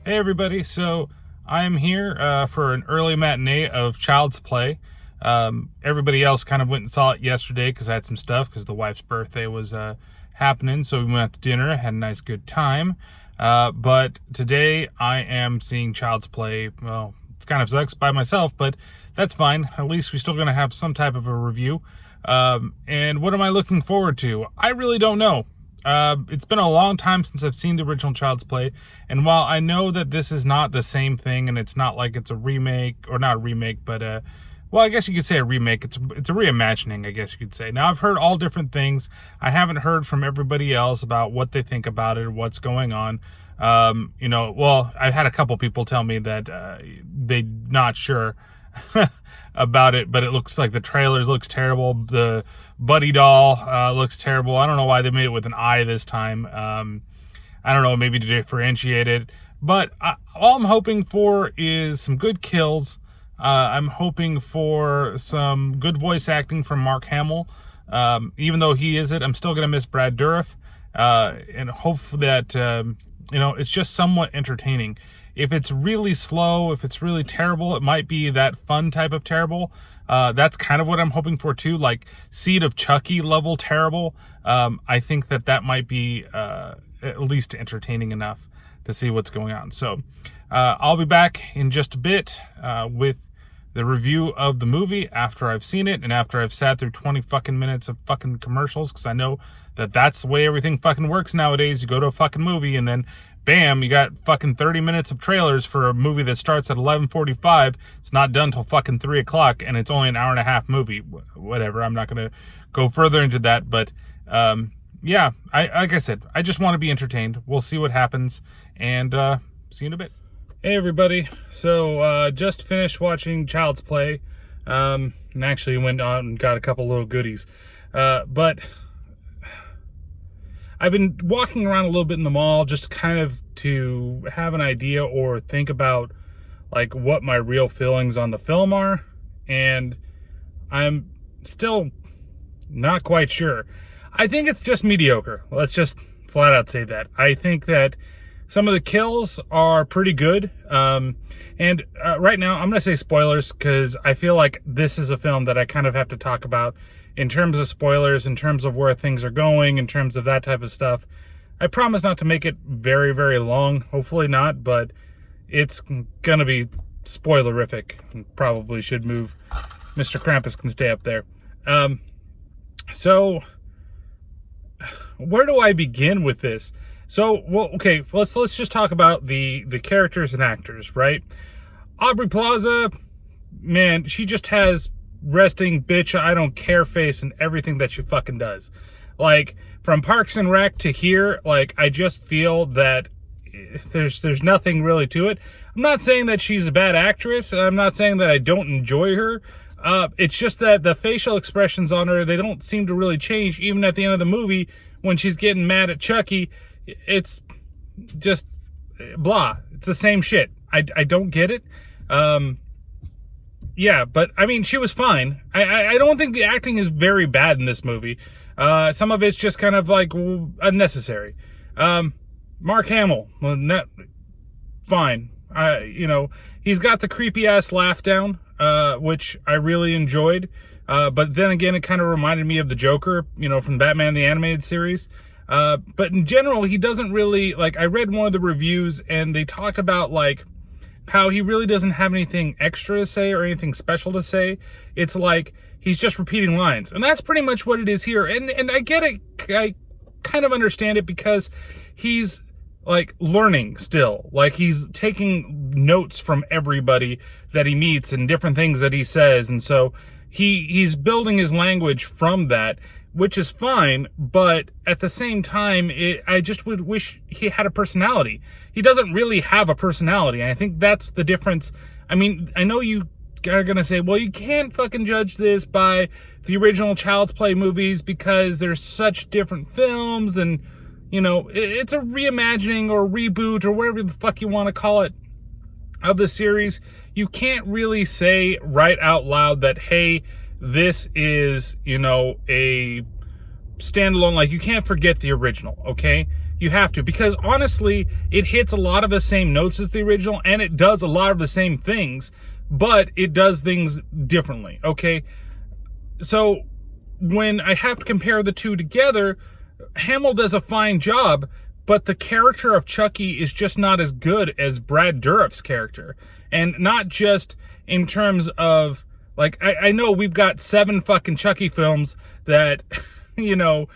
Hey everybody, so I'm here for an early matinee of Child's Play. Everybody else kind of went and saw it yesterday because I had some stuff because the wife's birthday was happening, so we went out to dinner, had a nice good time. But today I am seeing Child's Play. Well, it kind of sucks by myself, but that's fine. At least we're still going to have some type of a review. And what am I looking forward to? I really don't know. It's been a long time since I've seen the original Child's Play, and while I know that this is not the same thing, and it's not like it's a remake, or not a remake, but well, I guess you could say a remake. It's a reimagining, I guess you could say. Now, I've heard all different things. I haven't heard from everybody else about what they think about it or what's going on. Well, I've had a couple people tell me that they're not sure about it, but it looks like the trailers looks terrible. The Buddy doll looks terrible. I don't know why they made it with an eye this time. I don't know, maybe to differentiate it. But all I'm hoping for is some good kills. I'm hoping for some good voice acting from Mark Hamill. Even though he is it, I'm still going to miss Brad Dourif. And hope that, it's just somewhat entertaining. If it's really slow, if it's really terrible, it might be that fun type of terrible. That's kind of what I'm hoping for too, like Seed of Chucky level terrible. I think that might be at least entertaining enough to see what's going on. So I'll be back in just a bit with the review of the movie after I've seen it and after I've sat through 20 fucking minutes of fucking commercials, because I know that that's the way everything fucking works nowadays. You go to a fucking movie and then bam, you got fucking 30 minutes of trailers for a movie that starts at 11:45. It's not done till fucking 3 o'clock, and it's only an hour and a half movie. Whatever, I'm not going to go further into that, but yeah, like I said, I just want to be entertained. We'll see what happens, and see you in a bit. Hey everybody, so just finished watching Child's Play, and actually went out and got a couple little goodies, but I've been walking around a little bit in the mall just kind of to have an idea or think about like what my real feelings on the film are, and I'm still not quite sure. I think it's just mediocre. Let's just flat out say that. I think that some of the kills are pretty good, and right now I'm going to say spoilers because I feel like this is a film that I kind of have to talk about in terms of spoilers, in terms of where things are going, in terms of that type of stuff. I promise not to make it very, very long. Hopefully not, but it's going to be spoilerific. Probably should move. Mr. Krampus can stay up there. So, where do I begin with this? So, well, okay, let's just talk about the characters and actors, right? Aubrey Plaza, man, she just has resting bitch I don't care face and everything that she fucking does. Like, from Parks and Rec to here, like, I just feel that there's nothing really to it. I'm not saying that she's a bad actress. I'm not saying that I don't enjoy her. It's just that the facial expressions on her, they don't seem to really change. Even at the end of the movie, when she's getting mad at Chucky, it's just blah. It's the same shit. I don't get it. Yeah, but I mean, she was fine. I don't think the acting is very bad in this movie. Some of it's just kind of like unnecessary. Mark Hamill, well, fine. He's got the creepy ass laugh down, which I really enjoyed. But then again, it kind of reminded me of the Joker, from Batman the Animated Series. But in general, he doesn't really, like, I read one of the reviews and they talked about like how he really doesn't have anything extra to say or anything special to say. It's like he's just repeating lines, and that's pretty much what it is here. And I get it. I kind of understand it because he's like learning still. Like, he's taking notes from everybody that he meets and different things that he says, and so he's building his language from that, which is fine, but at the same time, I just would wish he had a personality. He doesn't really have a personality, and I think that's the difference. I mean, I know you are going to say, well, you can't fucking judge this by the original Child's Play movies because there's such different films, and, it's a reimagining or reboot or whatever the fuck you want to call it of the series. You can't really say right out loud that, hey, this is, a standalone. Like, you can't forget the original, okay? You have to, because honestly, it hits a lot of the same notes as the original, and it does a lot of the same things, but it does things differently, okay? So when I have to compare the two together, Hamill does a fine job, but the character of Chucky is just not as good as Brad Dourif's character. And not just in terms of, like, I know we've got 7 fucking Chucky films that, you know,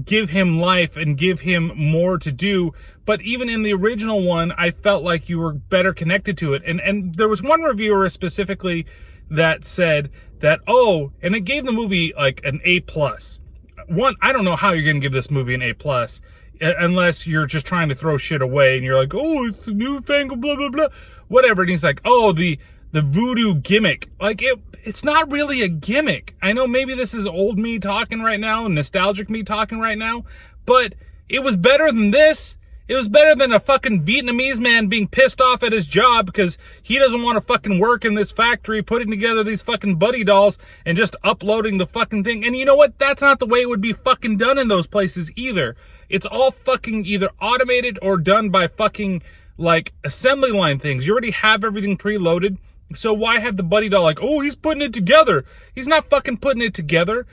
give him life and give him more to do, but even in the original one, I felt like you were better connected to it. And there was one reviewer specifically that said that, oh, and it gave the movie like an A+. One, I don't know how you're going to give this movie an A+, unless you're just trying to throw shit away and you're like, oh, it's the newfangled blah, blah, blah, whatever. And he's like, oh, the voodoo gimmick. Like, it's not really a gimmick. I know maybe this is old me talking right now, nostalgic me talking right now, but it was better than this. It was better than a fucking Vietnamese man being pissed off at his job because he doesn't want to fucking work in this factory putting together these fucking buddy dolls and just uploading the fucking thing. And you know what? That's not the way it would be fucking done in those places either. It's all fucking either automated or done by fucking like assembly line things. You already have everything preloaded. So why have the buddy doll like, oh, he's putting it together? He's not fucking putting it together.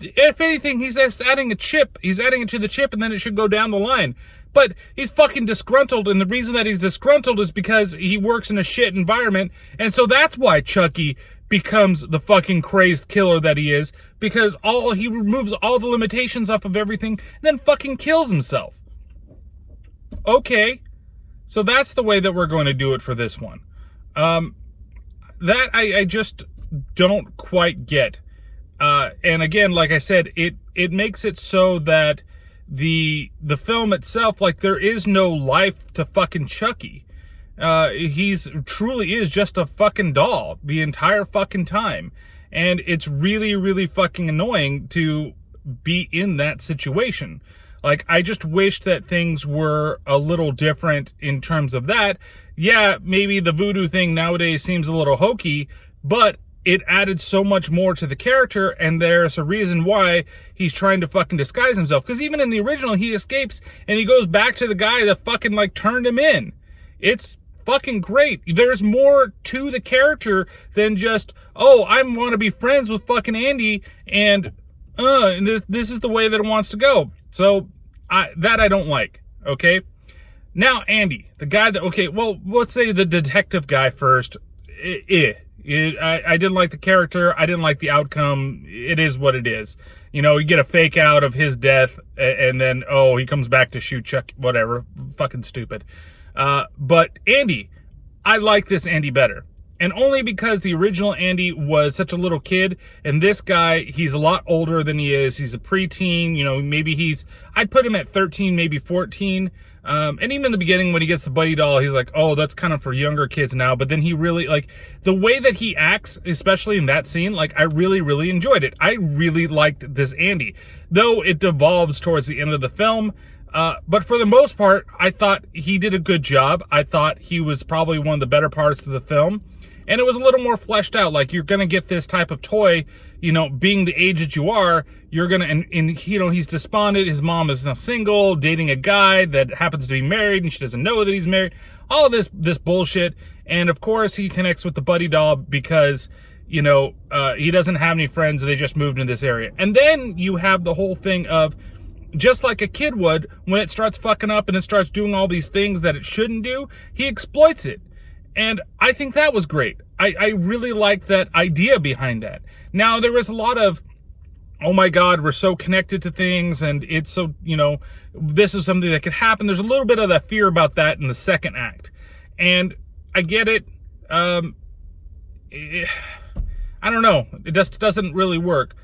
If anything, he's just adding a chip. He's adding it to the chip and then it should go down the line. But he's fucking disgruntled, and the reason that he's disgruntled is because he works in a shit environment, and so that's why Chucky becomes the fucking crazed killer that he is, because he removes all the limitations off of everything, and then fucking kills himself. Okay, so that's the way that we're going to do it for this one. That I just don't quite get. And again, like I said, it makes it so that the film itself, like, there is no life to fucking Chucky. He's truly is just a fucking doll the entire fucking time. And it's really, really fucking annoying to be in that situation. Like, I just wish that things were a little different in terms of that. Yeah, maybe the voodoo thing nowadays seems a little hokey, but it added so much more to the character, and there's a reason why he's trying to fucking disguise himself. Because even in the original, he escapes, and he goes back to the guy that fucking, like, turned him in. It's fucking great. There's more to the character than just, oh, I want to be friends with fucking Andy, and this is the way that it wants to go. So, that I don't like, okay? Now, Andy, the guy that, okay, well, let's say the detective guy first. I didn't like the character. I didn't like the outcome. It is what it is. You know, you get a fake out of his death, and then, oh, he comes back to shoot Chuck, whatever. Fucking stupid. But Andy, I like this Andy better. And only because the original Andy was such a little kid, and this guy, he's a lot older than he is. He's a preteen, you know, maybe I'd put him at 13, maybe 14. And even in the beginning when he gets the buddy doll, he's like, oh, that's kind of for younger kids now. But then he really, like, the way that he acts, especially in that scene, like, I really, really enjoyed it. I really liked this Andy, though it devolves towards the end of the film. But for the most part, I thought he did a good job. I thought he was probably one of the better parts of the film. And it was a little more fleshed out. Like, you're going to get this type of toy, you know, being the age that you are, you're going to, and you know, he's despondent. His mom is now single, dating a guy that happens to be married, and she doesn't know that he's married. All of this bullshit. And of course, he connects with the buddy doll because, you know, he doesn't have any friends. They just moved in this area. And then you have the whole thing of, just like a kid would, when it starts fucking up and it starts doing all these things that it shouldn't do, he exploits it. And I think that was great. I really like that idea behind that. Now, there was a lot of, oh my God, we're so connected to things, and it's so, you know, this is something that could happen. There's a little bit of that fear about that in the second act. And I get it. I don't know. It just doesn't really work.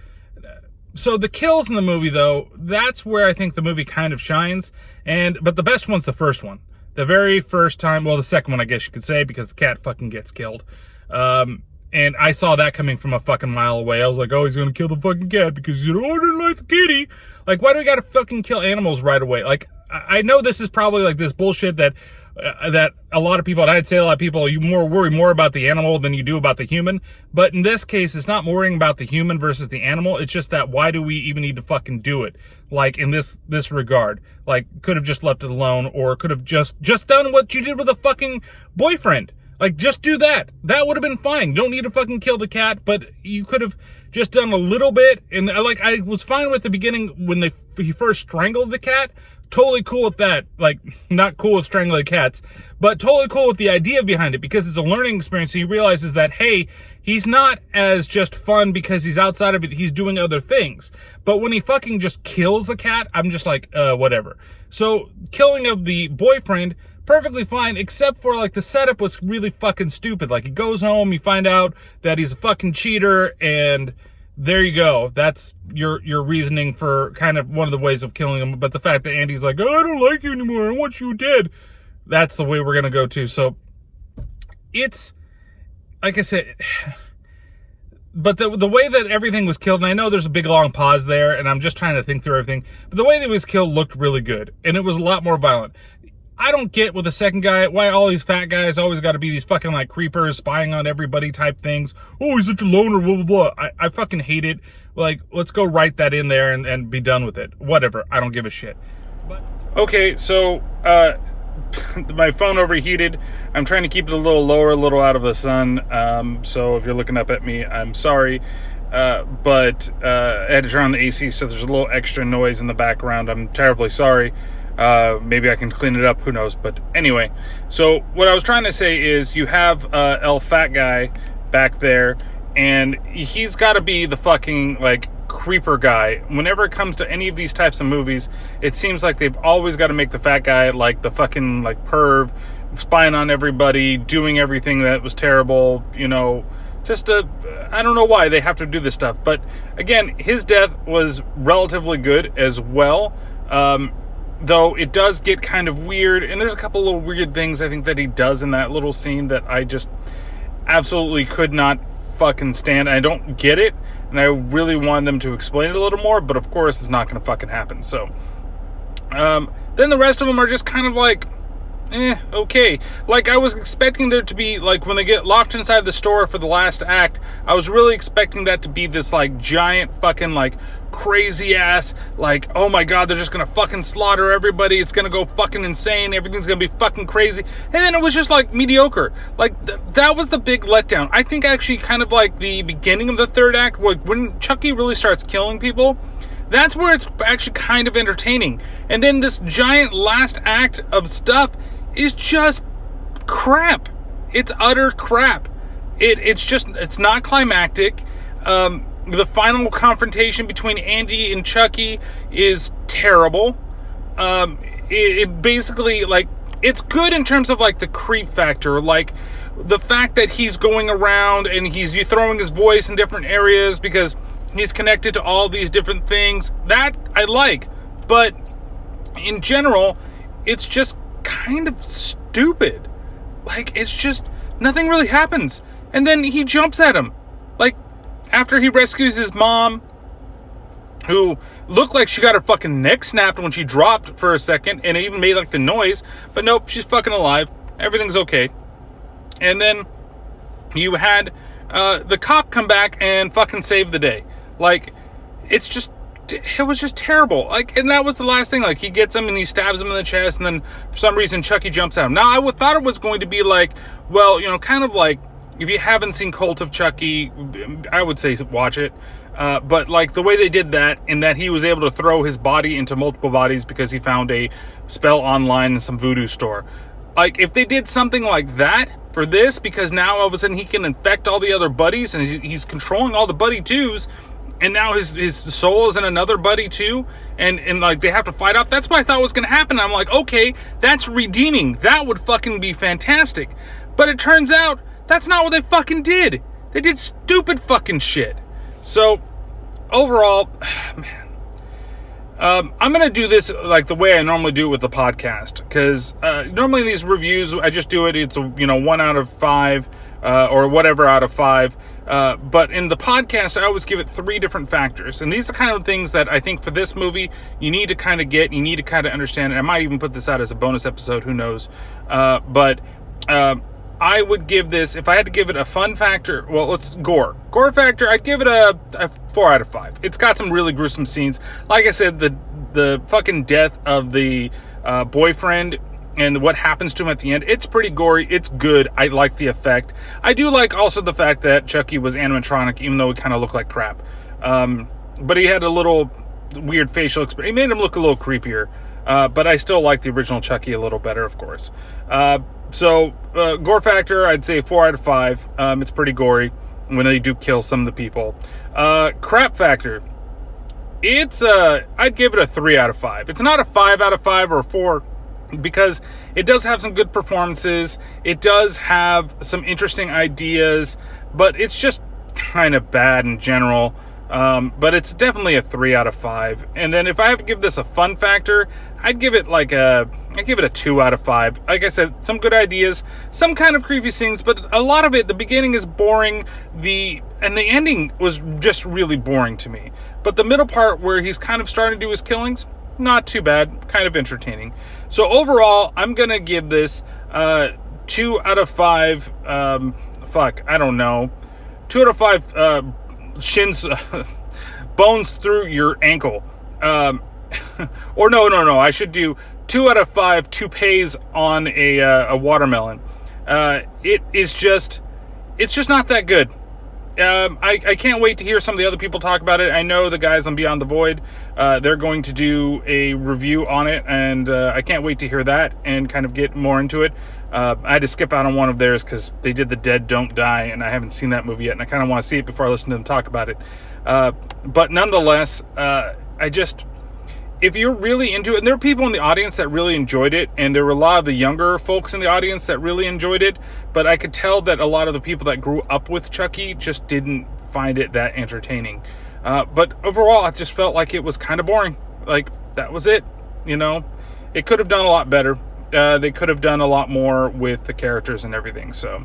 So the kills in the movie, though, that's where I think the movie kind of shines. But the best one's the first one. The very first time, well, the second one, I guess you could say, because the cat fucking gets killed. And I saw that coming from a fucking mile away. I was like, oh, he's gonna kill the fucking cat because, you know, I didn't like the kitty. Like, why do we gotta fucking kill animals right away? Like, I know this is probably like this bullshit that, that a lot of people, and I'd say a lot of people, you worry more about the animal than you do about the human. But in this case, it's not worrying about the human versus the animal. It's just that why do we even need to fucking do it? Like in this regard, like could have just left it alone, or could have just done what you did with a fucking boyfriend. Like, just do that. That would have been fine. You don't need to fucking kill the cat, but you could have just done a little bit. And like, I was fine with the beginning when he first strangled the cat. Totally cool with that. Like, not cool with strangling cats, but totally cool with the idea behind it, because it's a learning experience. So he realizes that, hey, he's not as just fun because he's outside of it. He's doing other things. But when he fucking just kills the cat, I'm just like, whatever. So killing of the boyfriend, perfectly fine, except for like the setup was really fucking stupid. Like, he goes home, you find out that he's a fucking cheater, and there you go. That's your reasoning for kind of one of the ways of killing him. But the fact that Andy's like, oh, I don't like you anymore, I want you dead, that's the way we're gonna go to. So it's like I said, but the way that everything was killed, and I know there's a big long pause there, and I'm just trying to think through everything, but the way that it was killed looked really good, and it was a lot more violent. I don't get with the second guy why all these fat guys always got to be these fucking like creepers spying on everybody type things. Oh, he's such a loner, blah, blah, blah. I fucking hate it. Like, let's go write that in there and be done with it. Whatever. I don't give a shit. But okay, so my phone overheated. I'm trying to keep it a little lower, a little out of the sun. So if you're looking up at me, I'm sorry. But I had to turn on the AC, so there's a little extra noise in the background. I'm terribly sorry. Maybe I can clean it up, who knows. But anyway, so what I was trying to say is you have El Fat Guy back there, and he's got to be the fucking like creeper guy. Whenever it comes to any of these types of movies, it seems like they've always got to make the fat guy like the fucking like perv, spying on everybody, doing everything that was terrible, you know. Just I don't know why they have to do this stuff. But again, his death was relatively good as well. Though it does get kind of weird, and there's a couple little weird things I think that he does in that little scene that I just absolutely could not fucking stand. I don't get it, and I really wanted them to explain it a little more, but of course it's not going to fucking happen. So then the rest of them are just kind of like, okay. Like, I was expecting there to be, like, when they get locked inside the store for the last act, I was really expecting that to be this, like, giant fucking, like, crazy ass, like, oh my god, they're just gonna fucking slaughter everybody, it's gonna go fucking insane, everything's gonna be fucking crazy. And then it was just, like, mediocre. Like, that was the big letdown. I think actually kind of like the beginning of the third act, when Chucky really starts killing people, that's where it's actually kind of entertaining. And then this giant last act of stuff is just crap. It's utter crap. It's not climactic. The final confrontation between Andy and Chucky is terrible. It basically, like, it's good in terms of, like, the creep factor, like, the fact that he's going around and he's throwing his voice in different areas because he's connected to all these different things. That I like. But in general, it's just kind of stupid. Like, it's just nothing really happens, and then he jumps at him, like, after he rescues his mom, who looked like she got her fucking neck snapped when she dropped for a second, and it even made like the noise, but nope, she's fucking alive, everything's okay. And then you had the cop come back and fucking save the day. Like, it was just terrible. Like, and that was the last thing. Like, he gets him and he stabs him in the chest, and then for some reason Chucky jumps at him. Now, I thought it was going to be like, well, you know, kind of like, if you haven't seen Cult of Chucky, I would say watch it. But like the way they did that, in that he was able to throw his body into multiple bodies because he found a spell online in some voodoo store. Like, if they did something like that for this, because now all of a sudden he can infect all the other buddies, and he's controlling all the buddy twos, and now his soul is in another buddy too, and like they have to fight off. That's what I thought was going to happen. I'm like, okay, that's redeeming. That would fucking be fantastic. But it turns out that's not what they fucking did. They did stupid fucking shit. So overall, man, I'm going to do this like the way I normally do it with the podcast, because normally these reviews, I just do it. It's a 1 out of 5 or whatever out of 5. But in the podcast, I always give it 3 different factors. And these are kind of things that I think for this movie, you need to kind of get, you need to kind of understand. And I might even put this out as a bonus episode, who knows. But I would give this, if I had to give it a fun factor, well, it's gore. Gore factor, I'd give it a 4 out of 5. It's got some really gruesome scenes. Like I said, the fucking death of the boyfriend and what happens to him at the end, it's pretty gory. It's good. I like the effect. I do like also the fact that Chucky was animatronic, even though he kind of looked like crap. But he had a little weird facial expression. It made him look a little creepier. But I still like the original Chucky a little better, of course. So gore factor, I'd say 4 out of 5. It's pretty gory when they do kill some of the people. Crap factor, it's I'd give it a 3 out of 5. It's not a 5 out of 5 or a 4, because it does have some good performances. It does have some interesting ideas, but it's just kind of bad in general. But it's definitely a 3 out of 5. And then if I have to give this a fun factor, I'd give it a 2 out of 5. Like I said, some good ideas, some kind of creepy scenes, but a lot of it, the beginning is boring, and the ending was just really boring to me. But the middle part where he's kind of starting to do his killings, not too bad, kind of entertaining. So overall, I'm gonna give this 2 out of 5. I don't know, 2 out of 5 shins, bones through your ankle. Or no, I should do 2 out of 5 toupees on a watermelon. It's just not that good. I can't wait to hear some of the other people talk about it. I know the guys on Beyond the Void, they're going to do a review on it, and I can't wait to hear that and kind of get more into it. I had to skip out on one of theirs because they did The Dead Don't Die, and I haven't seen that movie yet, and I kind of want to see it before I listen to them talk about it. But nonetheless, if you're really into it, and there are people in the audience that really enjoyed it, and there were a lot of the younger folks in the audience that really enjoyed it, but I could tell that a lot of the people that grew up with Chucky just didn't find it that entertaining. But overall, I just felt like it was kind of boring. Like, that was it, you know? It could have done a lot better. They could have done a lot more with the characters and everything, so...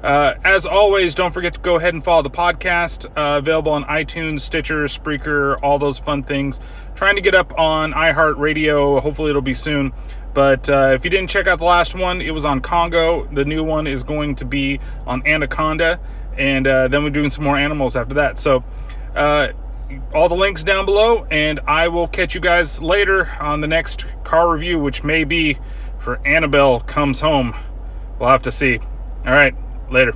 as always, don't forget to go ahead and follow the podcast, available on iTunes, Stitcher, Spreaker, all those fun things. Trying to get up on iHeartRadio. Hopefully it'll be soon. But if you didn't check out the last one, it was on Congo. The new one is going to be on Anaconda. And then we're doing some more animals after that. So all the links down below. And I will catch you guys later on the next car review, which may be for Annabelle Comes Home. We'll have to see. All right. Later.